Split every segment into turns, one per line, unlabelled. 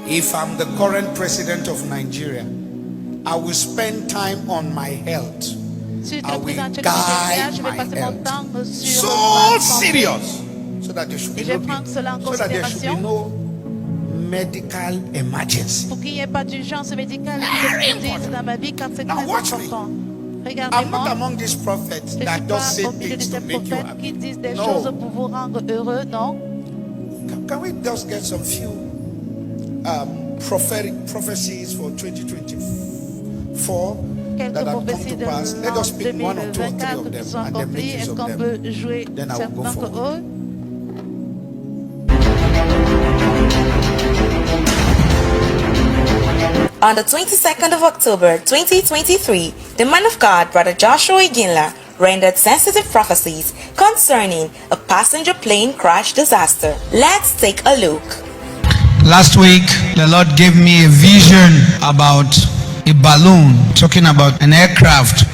If I'm the current president of Nigeria, I will spend time on my health. I will guide my health. So serious. So that there should be no medical emergency. Now watch me. I'm not among these prophets that just say things to make you happy. No. Can we just get some few prophetic prophecies for 2024 that have come to pass? Let us pick one or two or three of them and then make use of them. Then I will go forward.
On the 22nd of October 2023, the man of God, Brother Joshua Iginla, rendered sensitive prophecies concerning a passenger plane crash disaster. Let's take a look.
Last week, the Lord gave me a vision about a balloon, talking about an aircraft.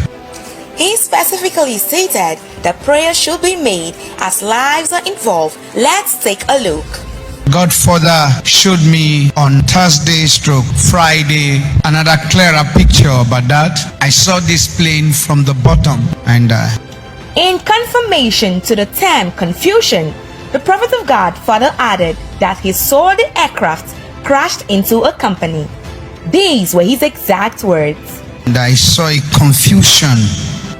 He specifically stated that prayer should be made as lives are involved. Let's take a look.
God further showed me on Thursday stroke Friday another clearer picture about that. I saw this plane from the bottom and
in confirmation to the term confusion, the prophet of God further added that he saw the aircraft crashed into a company. These were his exact words.
And I saw a confusion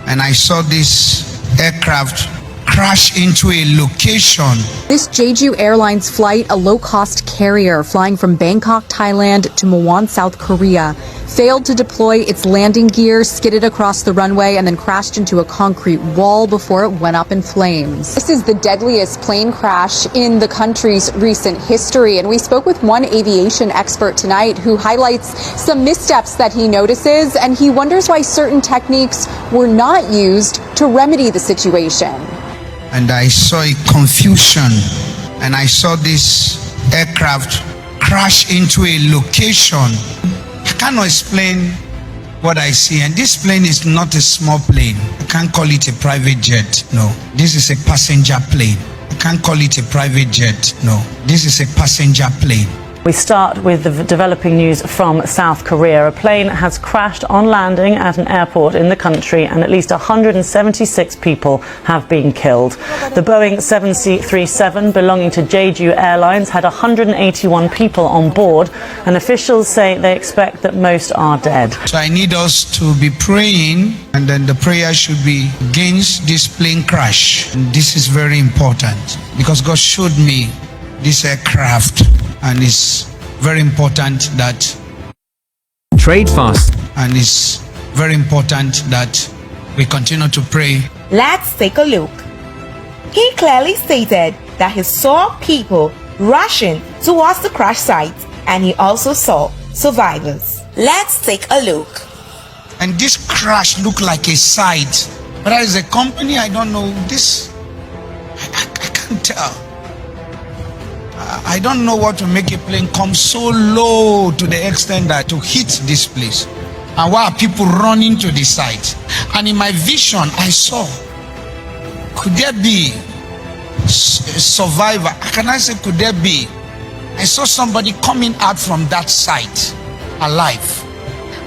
and I saw this aircraft crash into a location.
This Jeju Airlines flight, a low-cost carrier flying from Bangkok, Thailand to Muan, South Korea, failed to deploy its landing gear, skidded across the runway, and then crashed into a concrete wall before it went up in flames. This is the deadliest plane crash in the country's recent history, and we spoke with one aviation expert tonight who highlights some missteps that he notices, and he wonders why certain techniques were not used to remedy the situation.
And I saw a confusion and I saw this aircraft crash into a location. I cannot explain what I see, and this plane is not a small plane. I can't call it a private jet. No, this is a passenger plane. I can't call it a private jet. No, this is a passenger plane.
We start with the developing news from South Korea. A plane has crashed on landing at an airport in the country and at least 176 people have been killed. The Boeing 737 belonging to Jeju Airlines had 181 people on board, and officials say they expect that most are dead.
So I need us to be praying, and then the prayer should be against this plane crash. And this is very important because God showed me this aircraft. And it's very important that
trade fast.
And it's very important that we continue to pray.
Let's take a look. He clearly stated that he saw people rushing towards the crash site, and he also saw survivors. Let's take a look.
And this crash looked like a site. Whether it's a company, I don't know. This, I can't tell. I don't know what to make a plane come so low to the extent that to hit this place. And why are people running to the site? And in my vision, I saw, could there be a survivor? Can I say, could there be? I saw somebody coming out from that site alive.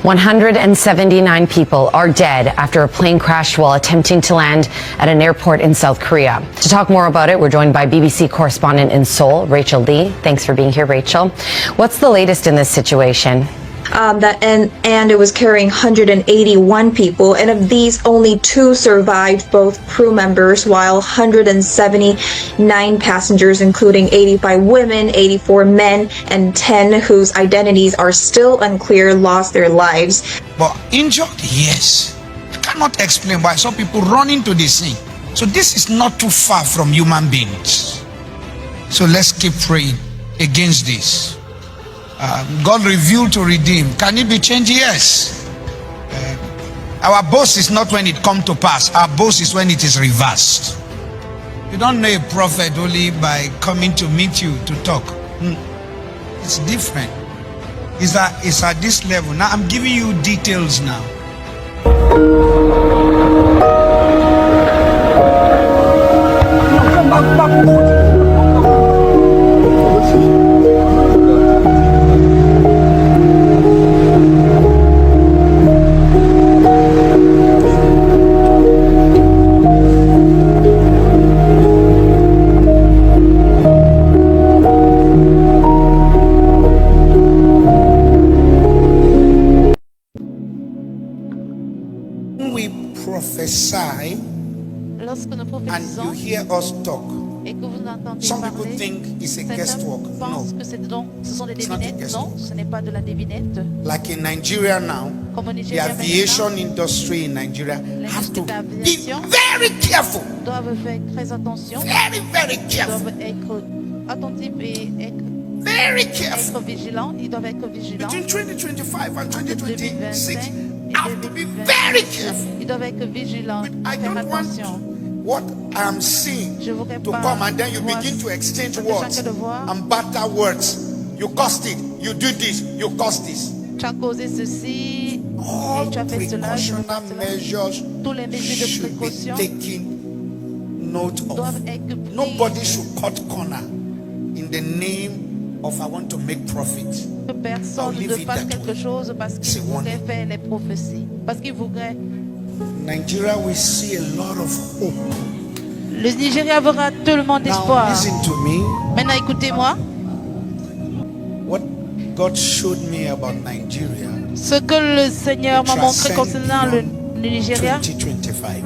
179 people are dead after a plane crashed while attempting to land at an airport in South Korea. To talk more about it, we're joined by BBC correspondent in Seoul, Rachel Lee. Thanks for being here, Rachel. What's the latest in this situation?
And it was carrying 181 people, and of these, only 2 survived, both crew members, while 179 passengers, including 85 women, 84 men, and 10 whose identities are still unclear, lost their lives.
But injured, yes. I cannot explain why I saw people running to the scene. So this is not too far from human beings. So let's keep praying against this. God revealed to redeem. Can it be changed? Yes. Our boast is not when it comes to pass. Our boast is when it is reversed. You don't know a prophet only by coming to meet you to talk. It's different. It's at this level. Now I'm giving you details now.
prophesy
Lorsque nous
and you
prophétisons
hear us talk,
et que vous entendez
some people
parler,
think it's a
certains
guesswork.
pensent
No.
que ce sont des
It's not a
devinettes.
guesswork.
Non, ce n'est pas de la devinette.
Like in Nigeria now,
Comme au
the
Nigeria
aviation
maintenant,
industry in Nigeria have to
l'industrie
be
d'aviation
very careful.
doivent faire très attention,
Very careful.
doivent être attentifs et
Very careful.
être vigilants. Ils doivent être vigilants.
Between 2025 and 2026,
2025 et
have to be
2026,
very careful.
ils doivent être vigilants,
I
faire
don't want
attention.
what I'm seeing
Je voudrais
to
pas
come and then you
voir
begin to exchange
ce que
words
chacun de voir.
and batter words. You cost it. You do this. You cost this.
Tu as causé ceci
All
et tu as fait cela. tu as fait
precautionary
cela.
measures
Tous les mesures de
should be
précaution
taken note of.
doivent être prises.
Nobody should cut corner in the name of I want to make profit.
Que personne
I'll leave
ne
it
fasse
that
quelque
way.
chose parce
C'est
qu'il voudrait
wonderful.
faire les prophéties. Parce qu'il voudrait.
Nigeria, we see a lot of hope.
Le Nigeria verra tellement
Now
d'espoir.
listen to me.
Maintenant, écoutez-moi.
What God showed me about Nigeria
Ce que le Seigneur m'a montré concernant le Nigeria,
2025.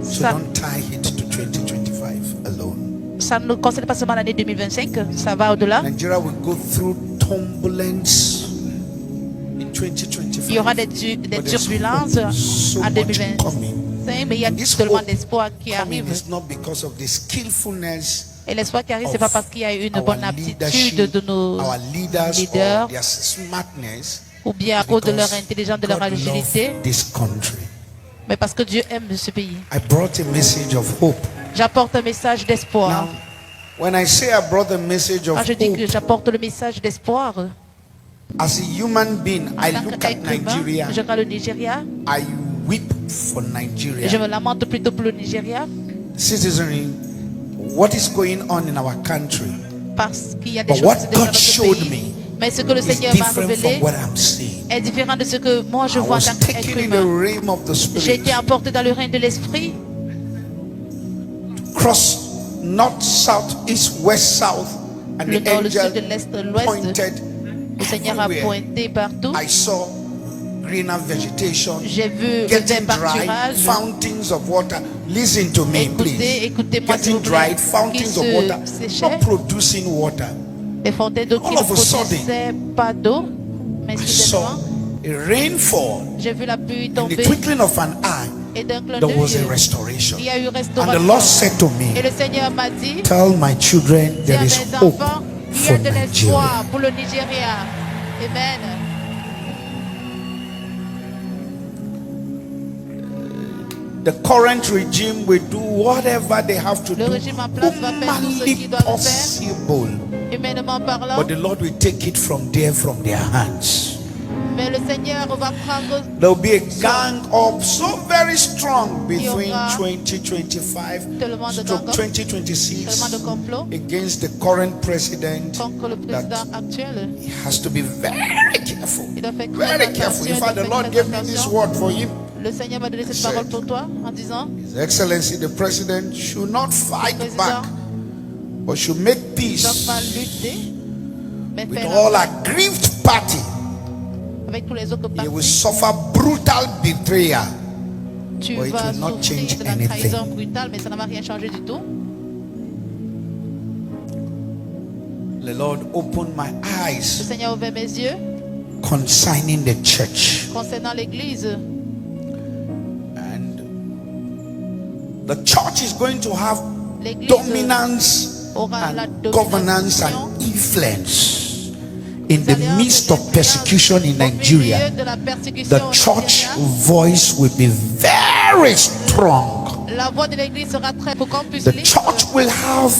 So
Ça-
don't tie it to 2025 alone.
ça ne concerne pas seulement l'année 2025, ça va au-delà.
Nigeria will go through turbulence in 2025.
Il y aura des
But there's
turbulences
hope, so
en
much
2025,
coming.
mais il y a
And this
tellement
hope
d'espoir qui
coming
arrive.
is not because of the skillfulness
Et l'espoir qui arrive, c'est
of
pas parce qu'il y a une
our
bonne aptitude
leadership,
de nos
our leaders,
leaders,
or their smartness,
ou bien à cause de leur
because
intelligence, de leur
God
agilité,
loved this country.
mais parce que Dieu aime ce pays.
I brought a message of hope.
J'apporte un message d'espoir.
Now, when I say I brought a message of
Quand je dis que
hope,
j'apporte le message d'espoir,
as a human being, I
en tant
look at
qu'être humain,
Nigeria,
je regarde le Nigeria,
I weep for
et je
Nigeria.
me lamente plutôt pour le Nigeria,
Citizenry, what is going on in our country
parce qu'il y a des
But
choses
what
qui se déroulent dans
God
notre
showed
pays.
me
Mais ce que le
is
Seigneur m'a
different
révélé
from what I'm seeing.
est différent de ce que moi je
I
vois en
was
tant qu'être
taken in the
humain.
realm of the
J'ai
spirit,
été emporté dans le règne de l'esprit,
cross north, south, east, west, south, and
le
the
nord, le sud,
angel
l'est, l'ouest.
pointed
Le Seigneur a
everywhere.
pointé partout.
I saw greener vegetation,
J'ai vu le
getting
vert
dry,
pâturage.
fountains of water. Listen to me, please.
Écoutez-moi s'il
Getting
vous plaît.
dried, fountains
Qui
of water,
se séchaient,
not producing water.
des fontaines d'eau qui
All
ne
of a sudden,
produisaient pas d'eau. Mais
I
soudainement,
saw a rainfall.
j'ai vu la pluie
In the
tomber
twinkling of an eye,
et d'un clin
there was a
d'œil,
restoration.
il y a eu
And the
restauration.
Lord said to
Et
me,
le Seigneur m'a dit,
tell my children
dis à
there is
mes
hope
enfants, il y
for
a de
Nigeria.
l'espoir pour le Nigeria. Amen.
The current regime will do whatever they have to
Le
do,
régime en place va faire tout ce
humanly
qu'ils doivent faire.
possible.
Humainement parlant,
But the Lord will take it from there, from their hands.
mais le Seigneur va prendre.
There will be a gang up so very strong between
aura
2025
tellement de
stroke
gang-up,
2026
tellement de complots
against the current president.
contre le président actuel.
He has to be very careful.
Il doit faire très
Very
attention,
careful. In
il
fact,
doit
the
faire
Lord
très
gave me this
attention.
word for him.
Le Seigneur m'a donné cette
Said,
parole pour toi en disant,
His Excellency, the President, should not fight
Président
back, but should make
ne doit pas
peace
lutter, mais
with
faire
all
la paix
aggrieved party.
avec tous les autres
He will
partis.
suffer brutal betrayal.
Tu
but it
vas
will not
souffrir
change
de la
anything.
trahison brutale, mais ça ne va rien changer du tout.
The Lord opened my
Le
eyes
Seigneur a ouvert mes yeux
concerning the church.
concernant l'Église.
And the church is going to have
L'Église
dominance
aura la
and governance
domination
and influence in the
Vous allez
midst of
avoir
persecution in
au milieu
Nigeria.
de la persécution
The
au
church
Nigeria.
voice will be very strong.
La voix de l'Église sera très pour qu'on puisse
The
lire.
church will have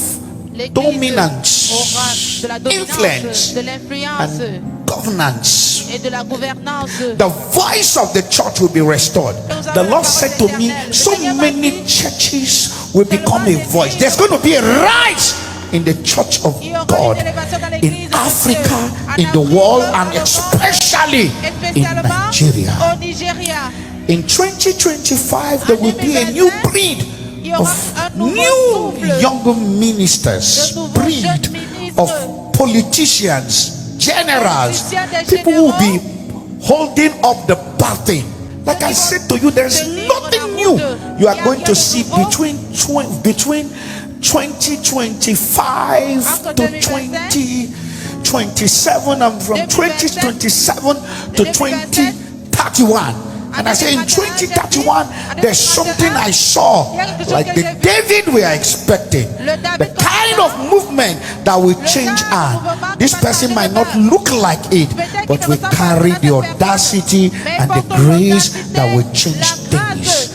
L'Église
dominance,
aura de la dominance,
influence,
de l'influence
and governance.
et de la gouvernance.
The voice of the church will be restored. The Lord said to me, so many churches will become a voice. There's going to be a rise in the church of
Il y aura
God
une élévation dans
in
l'Église de
Africa,
Dieu,
in
en
the
Afrique,
world,
dans
and
le monde,
especially
et
in
spécialement
Nigeria.
au Nigeria.
In 2025, there will be a new breed
Il y aura
of
un nouveau
new
souffle,
young ministers,
de nouveaux
breed
jeunes ministres,
of politicians, generals,
politiciens, des
people who will
généraux,
be holding up the baton Like I said to you, there's nothing new you are going to see between 2025 to 2027 and from 2027 to 2031. And I say in 2031, there's something I saw, like the David we are expecting, the kind of movement that will change hand. This person might not look like it, but we carry the audacity and the grace that will change things.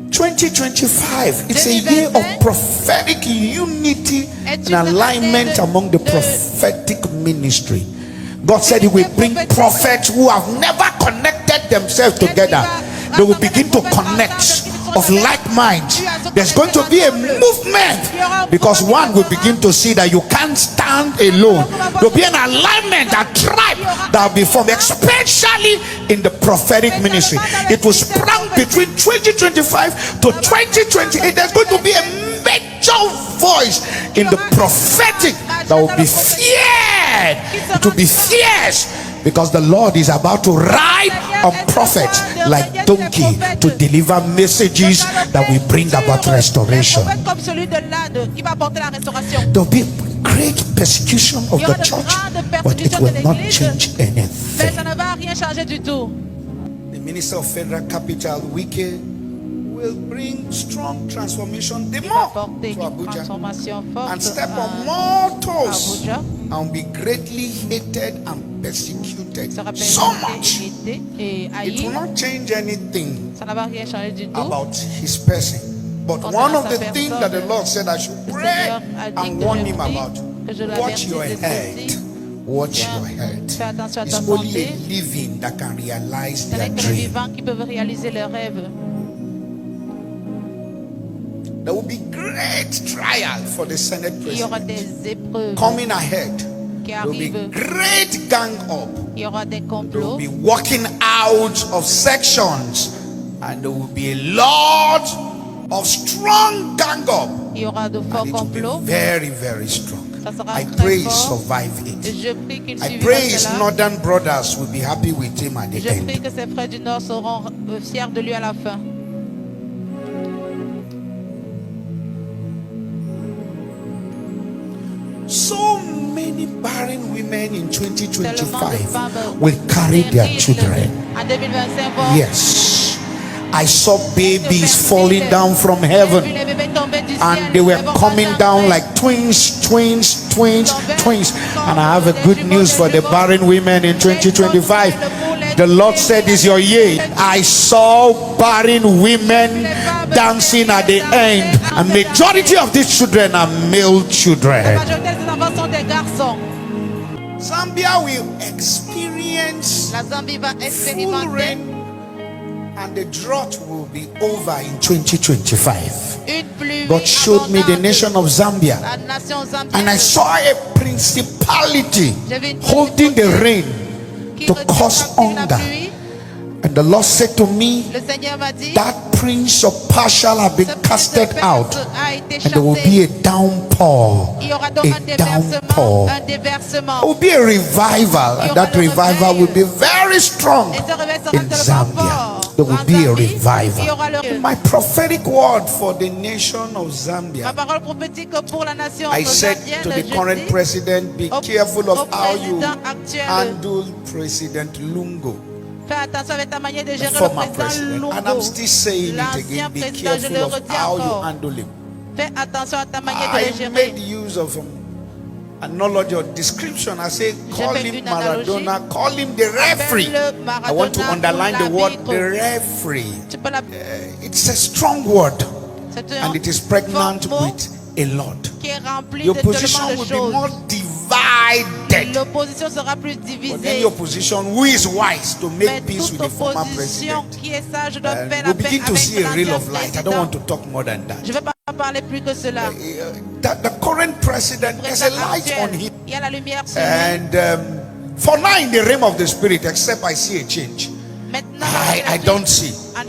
2025, it's a year of prophetic unity and alignment among the prophetic ministry. God said he will bring prophets who have never connected themselves together. They will begin to connect of like minds. There's going to be a movement because one will begin to see that you can't stand alone. There'll be an alignment, a tribe that will be formed, especially in the prophetic ministry. It will sprang between 2025 to 2028. There's going to be a major voice in the prophetic that will be feared. It will be fierce because the Lord is about to ride on prophets like donkey to deliver messages that will bring about restoration. There will be great persecution of the church, but it will not change anything. The Minister of Federal Capital, Wike, will bring strong transformation to Abuja and step on more toes and be greatly hated and persecuted so much. It will not change anything about his person. But one of the things that the Lord said I should pray and warn him about, watch your head. Watch your head. It's only a living that can realize their dream. There will be great trial for the Senate President. Coming ahead, there will be great gang up. They will be walking out of sections, and there will be a lot of strong gang up. And it will be very, very strong. I pray he survive it. I pray his northern brothers will be happy with him at the end. So many barren women in 2025 will carry their children. Yes, I saw babies falling down from heaven, and they were coming down like twins. And I have a good news for the barren women in 2025. The Lord said, "Is your year." I saw barren women dancing at the end, and majority of these children are male children. Zambia will experience full rain, and the drought will be over in 2025. God showed me the nation of Zambia, and I saw a principality holding the rain to cause hunger. And the Lord said to me, that prince of Persia have been casted out, and there will be a downpour. There will be a revival, and that revival will be very strong in Zambia. There will be a revival. My prophetic word for the nation of Zambia, I said to the current president, be careful of how you handle President Lungo, the former president. And I'm still saying it again, be careful of how you handle him. I made use of a knowledge or description. I say, call him Maradona, call him the referee. I want to underline the word the referee. It's a strong word, and it is pregnant with a lot. Your position will be more divided. But then your position, who is wise to make peace with the former president? We'll begin to see a ray of light. I don't want to talk more than that. The current president, there's a light on him. And for now in the realm of the spirit, except I see a change, I don't see. I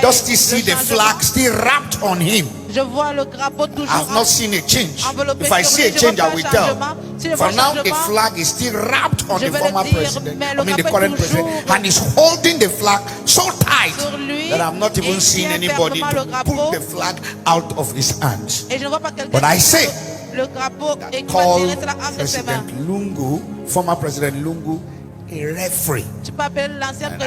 just still see the flag still wrapped on him.
Je vois le drapeau
I
toujours
have not seen a change.
enveloppé
If I
sur
see a
lui. Je
change,
vois
I
pas
will
un
tell.
changement. Si je vois
For now, the
changement,
flag is still wrapped on
je
the
vais le
former
dire,
president,
mais
I
le
mean the
drapeau
current president,
toujours
and he's holding the flag so tight
sur lui.
that I'm not
Et
even
il
seeing
tient
anybody
fermement le
to
drapeau.
pull the flag out of his hands.
Et je ne vois pas quelqu'un
But I
qui
say
tire le drapeau et qui va
Call
tirer cela entre ses mains.
President Lungu, former President Lungu, a referee.
Tu peux appeler l'ancien président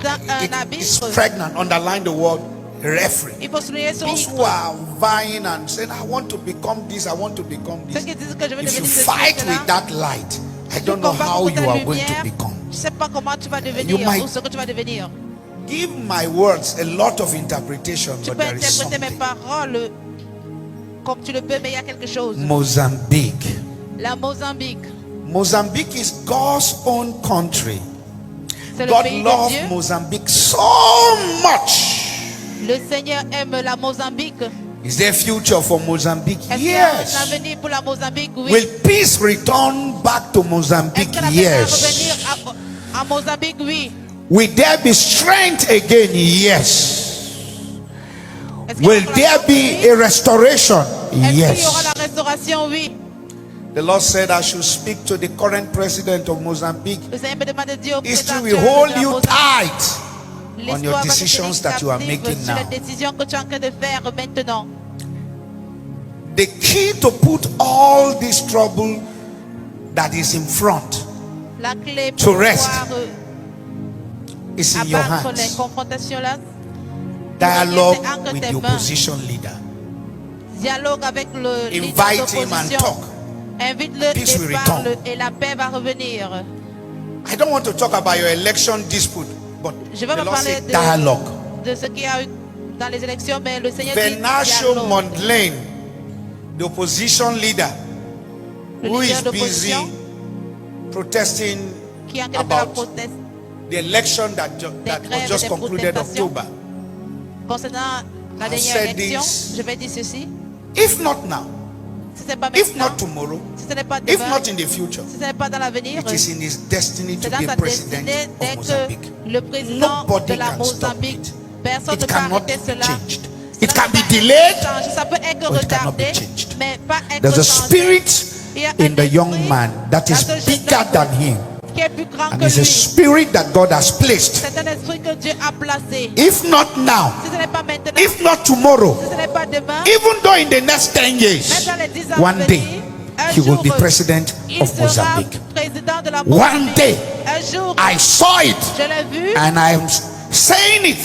un
It's
arbitre.
pregnant. Underline the word referee.
Il faut souligner son
Those who are vying and saying, I want to become this, I want to become
Ceux
this.
qui disent que je vais
If you
devenir
fight
ceci,
with
cela,
that light, I
tu
don't know
combats
how
contre
you
ta
are going to
lumière.
become.
Je ne sais pas comment tu vas
You
devenir
might-
ou ce que tu vas devenir.
Give my words a lot of interpretation,
Tu
but
peux
there is
interpréter mes
something.
paroles comme tu le peux, mais il y a quelque chose.
Mozambique.
La Mozambique,
Mozambique is God's own country.
c'est le
God
pays de
loved
Dieu.
Mozambique so much.
Le Seigneur aime la Mozambique.
Is there future for Mozambique?
Est-ce qu'il y a un
Yes.
avenir pour la Mozambique? Oui.
Will peace return back to
Est-ce
Mozambique?
que la paix va
Yes.
revenir à Mozambique? Oui.
Will there be strength again? Yes.
Est-ce qu'il y
Will
aura
there
la
be a restoration?
Est-ce qu'il y aura
Yes.
la restauration? Oui.
The Lord said I should speak to the current president of Mozambique.
Le Seigneur me demande de dire au
History
président
will
actuel
hold
de la
you
Mozambique,
tight on
l'histoire
your
va te
decisions
tenir
that you are
captive
making
sur
now.
les décisions que tu es en train de faire maintenant.
The key to put all this trouble that is in front
La clé
To
pour
rest
pouvoir
is in your
abattre les
hands.
confrontations là.
Dialogue
C'est entre
with
tes
the
mains.
opposition leader.
Dialogue avec le leader
Invite him and
d'opposition.
talk.
Invite-le
Peace will
et parle
return.
et la paix va revenir.
I don't want to talk about your election dispute, but
Je vais
the
me
Lord
parler
said dialogue.
de ce qu'il y a eu dans les élections, mais le Seigneur dit
Venancio
dialogue.
Mondlane, the opposition leader,
Le
who
leader
is busy
d'opposition
protesting
qui est en train de faire la
about
proteste
the election that was
grèves,
just
des
concluded
protestations.
October.
concernant la
I
dernière
said
élection.
this.
Je vais dire ceci.
If not now,
Si ce n'est pas
if
maintenant,
not tomorrow,
si ce n'est pas
if
demain,
not in the future,
si ce n'est pas dans l'avenir,
it is in his destiny
c'est
to
dans
be
sa
president
destinée
of
d'être
Mozambique.
le président
Nobody
de la
can stop
Mozambique.
it.
Personne
It
ne peut
cannot
arrêter
be
cela.
changed.
Cela
It can
ne
be
va pas
delayed,
être changé. Ça peut être
but it cannot be
retardé,
changed.
mais pas être
There's a
changé.
spirit
Il y a
in
un
the young
esprit
man that is
dans ce jeune
bigger
homme
than him.
qui est plus grand
And
que
it's a
lui.
spirit that God has placed.
C'est un esprit que Dieu a placé.
If not now,
Si ce n'est pas maintenant,
if not tomorrow,
si ce n'est pas demain,
even though in the next 10
même
years,
dans les 10 ans
one
à
day,
venir, un
he will
jour,
be president
il
of
sera
Mozambique.
président de la
One
Mozambique.
day,
Un jour,
I saw it
je l'ai vu
and I am saying it.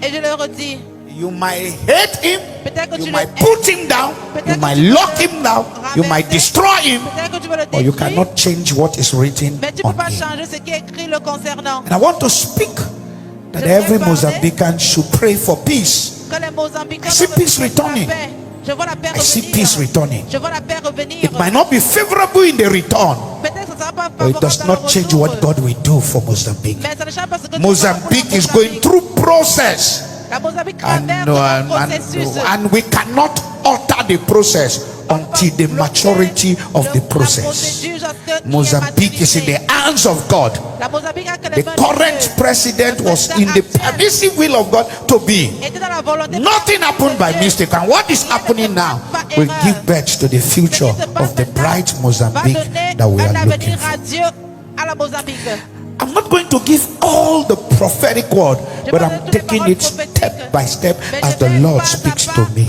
et je le redis.
You might hate him,
Peut-être que
you
tu
might
le
put him down,
Peut-être
you
que
might
tu veux
lock
le
him down, you might
rabaisser.
destroy him,
Peut-être que tu veux le
or you
détruire,
cannot change what is written
mais tu ne
on
peux pas
him.
changer ce qui est écrit le concernant.
And I want to speak that
Je voudrais
every
parler
Mozambican should pray for peace.
Que les Mozambicains
I see
doivent
peace
prier pour la
returning.
paix. Je vois la paix
I see
revenir.
peace returning.
Je vois la paix revenir.
It might not be favorable in the return,
Peut-être que ça ne sera pas
but it does
favorable dans
not
le
change
retour.
what God will do for Mozambique.
Mais ça ne change pas ce que Dieu
Mozambique
fera
is
pour la
going through process,
La Mozambique
and,
traverse un processus.
and we cannot alter the process until the maturity of the process. Mozambique is in the hands of God.
La Mozambique a que les
The
mains de
current
Dieu.
president
Le
was
président
in the
actuel
permissive will of God to be.
était dans la volonté
Nothing happened by
de Dieu.
mistake, and what is happening now will give birth to the future of the bright Mozambique that we are looking for.
Dieu à la Mozambique.
I'm not going to give all the prophetic word, but I'm taking it step by step as the Lord speaks to me.